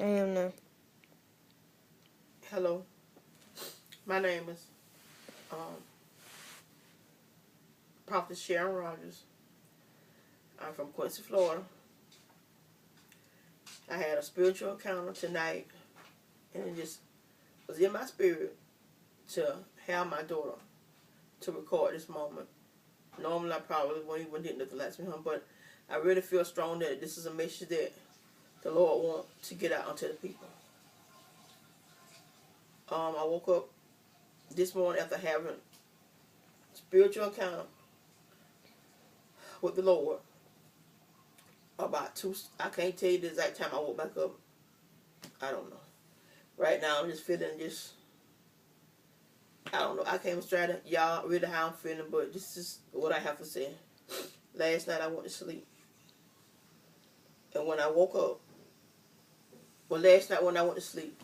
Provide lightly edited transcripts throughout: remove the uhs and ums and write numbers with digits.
I am now. Hello, my name is um, Prophet Sharon Rogers. I'm from Quincy, Florida. I had a spiritual encounter tonight, and it just was in my spirit to have my daughter to record this moment. Normally, I probably wouldn't hit nothing last with him, but I really feel strong that this is a message that the Lord wants to get out onto the people. I woke up this morning after having a spiritual encounter with the Lord. About two, I can't tell you the exact time I woke back up. I don't know. Right now, I'm just feeling I don't know. I can't describe y'all really how I'm feeling, but this is what I have to say. Last night I went to sleep. And when I woke up, last night when I went to sleep,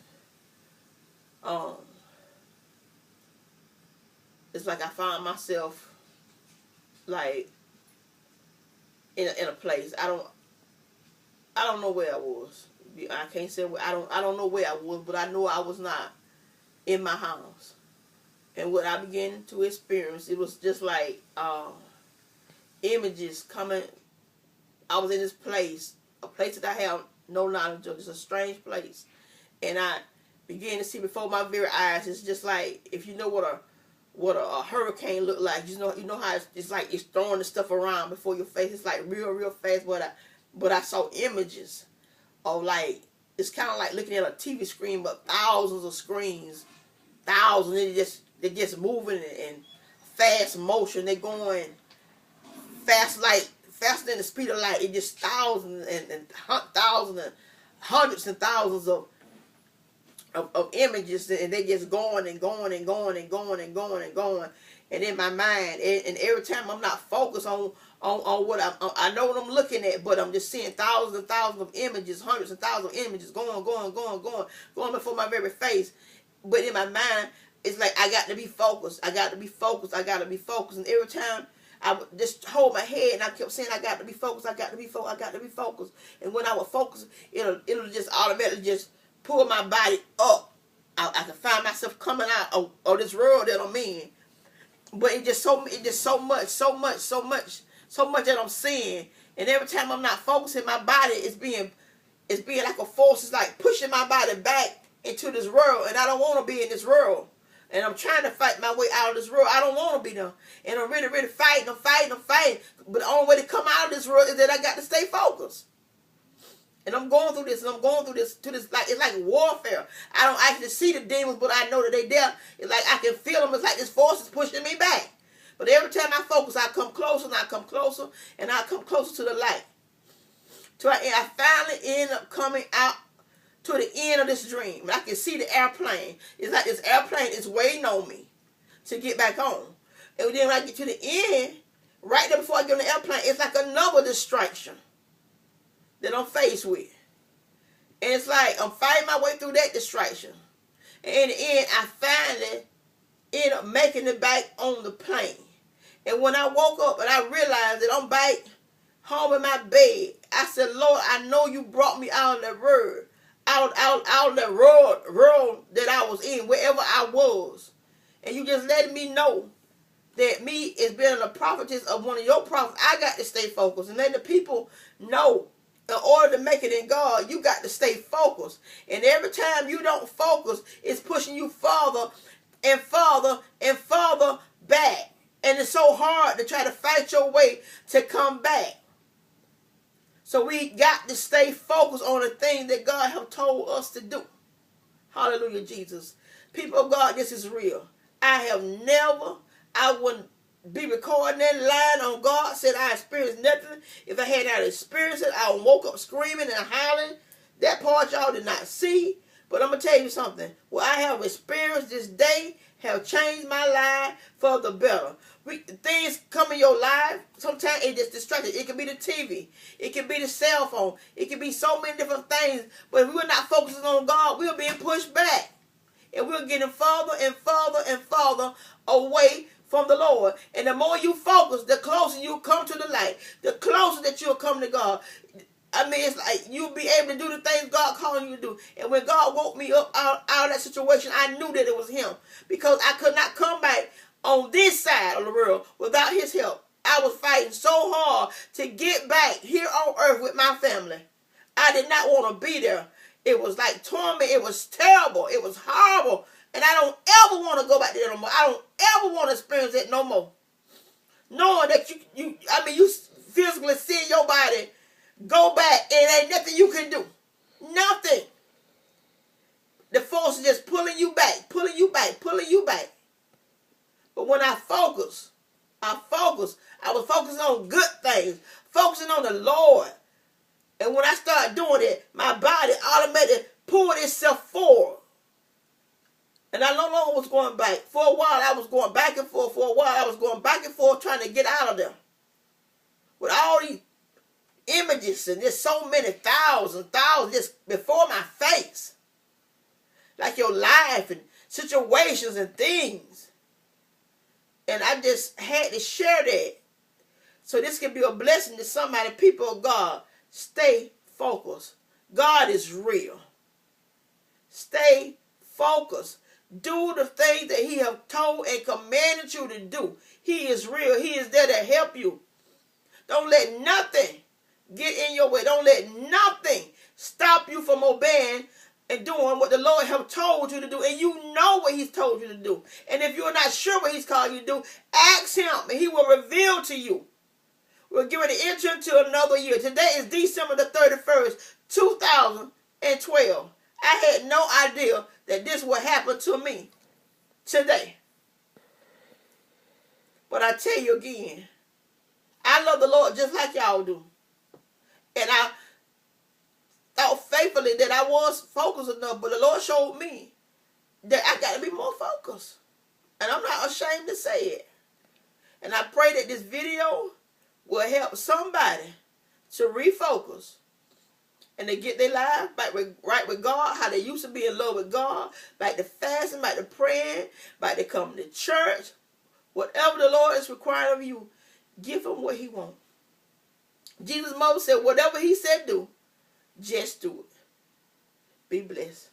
it's like I found myself like in a place. I don't know where I was. I can't say where. I don't know where I was, but I know I was not in my house. And what I began to experience, it was just like images coming. I was in this place, a place that I have no knowledge of. It's a strange place, and I began to see before my very eyes. It's just like if you know what a hurricane look like. You know how it's like it's throwing the stuff around before your face. It's like real fast. But I saw images of like it's kind of like looking at a TV screen, but thousands of screens, thousands. They're just moving in fast motion. They're going faster than the speed of light. It just thousands and thousands and hundreds and thousands of images, and they just going and going and going and going and going and going. And in my mind, and every time I'm not focused on what I know what I'm looking at, but I'm just seeing thousands and thousands of images, hundreds and thousands of images going before my very face. But in my mind, it's like I got to be focused. I got to be focused. I got to be focused. And every time I would just hold my head, and I kept saying, I got to be focused. I got to be focused. I got to be focused. And when I would focus, it'll just automatically just pull my body up. I can find myself coming out of this world that I'm in. But it just so much that I'm seeing. And every time I'm not focusing, my body is being like a force. It's like pushing my body back into this world, and I don't want to be in this world. And I'm trying to fight my way out of this world. I don't want to be there. And I'm really fighting. I'm fighting. But the only way to come out of this world is that I got to stay focused. And I'm going through this, like it's like warfare. I don't actually see the demons, but I know that they're there. It's like I can feel them. It's like this force is pushing me back. But every time I focus, I come closer, and I come closer, and I come closer to the light. So I finally end up coming out to the end of this dream. And I can see the airplane. It's like this airplane is waiting on me to get back on. And then when I get to the end, right there before I get on the airplane, it's like another distraction that I'm faced with. And it's like I'm fighting my way through that distraction. And in the end, I finally end up making it back on the plane. And when I woke up and I realized that I'm back home in my bed, I said, Lord, I know you brought me out of that world. Out of the world that I was in, wherever I was. And you just letting me know that me as being a prophetess of one of your prophets, I got to stay focused. And letting the people know, in order to make it in God, you got to stay focused. And every time you don't focus, it's pushing you farther and farther and farther back. And it's so hard to try to fight your way to come back. So we got to stay focused on the thing that God have told us to do. Hallelujah, Jesus. People of God, this is real. I wouldn't be recording that line on God. Said I experienced nothing. If I had not experienced it, I woke up screaming and howling. That part y'all did not see. But I'm going to tell you something. What I have experienced this day have changed my life for the better. Things come in your life. Sometimes it just distracts you. It can be the TV. It can be the cell phone. It can be so many different things. But if we're not focusing on God, we're being pushed back. And we're getting farther and farther and farther away from the Lord. And the more you focus, the closer you come to the light. The closer that you'll come to God. I mean, it's like you'll be able to do the things God calling you to do. And when God woke me up out of that situation, I knew that it was him. Because I could not come back on this side of the world without his help. I was fighting so hard to get back here on earth with my family. I did not want to be there. It was like torment. It was terrible. It was horrible. And I don't ever want to go back there no more. I don't ever want to experience it no more. Knowing that you physically see your body go back and ain't nothing you can do. Nothing. The force is just pulling you back, pulling you back, pulling you back. But when I was focusing on good things, focusing on the Lord. And when I started doing it, my body automatically pulled itself forward. And I no longer was going back. For a while, I was going back and forth. For a while, I was going back and forth trying to get out of there. With all these images and just so many thousands just before my face. Like your life and situations and things. And I just had to share that. So this can be a blessing to somebody. People of God, stay focused. God is real. Stay focused. Do the things that he has told and commanded you to do. He is real. He is there to help you. Don't let nothing get in your way. Don't let nothing stop you from obeying and doing what the Lord has told you to do. And you know what he's told you to do. And if you're not sure what he's called you to do, ask him and he will reveal to you. We're getting ready to enter into another year. Today is December the 31st, 2012. I had no idea that this would happen to me today. But I tell you again, I love the Lord just like y'all do. And I thought faithfully that I was focused enough, but the Lord showed me that I got to be more focused. And I'm not ashamed to say it. And I pray that this video will help somebody to refocus and to get their life back right with God, how they used to be in love with God, back to fasting, back to praying, back to coming to church. Whatever the Lord is requiring of you, give him what he wants. Jesus' mother said, whatever he said do, just do it. Be blessed.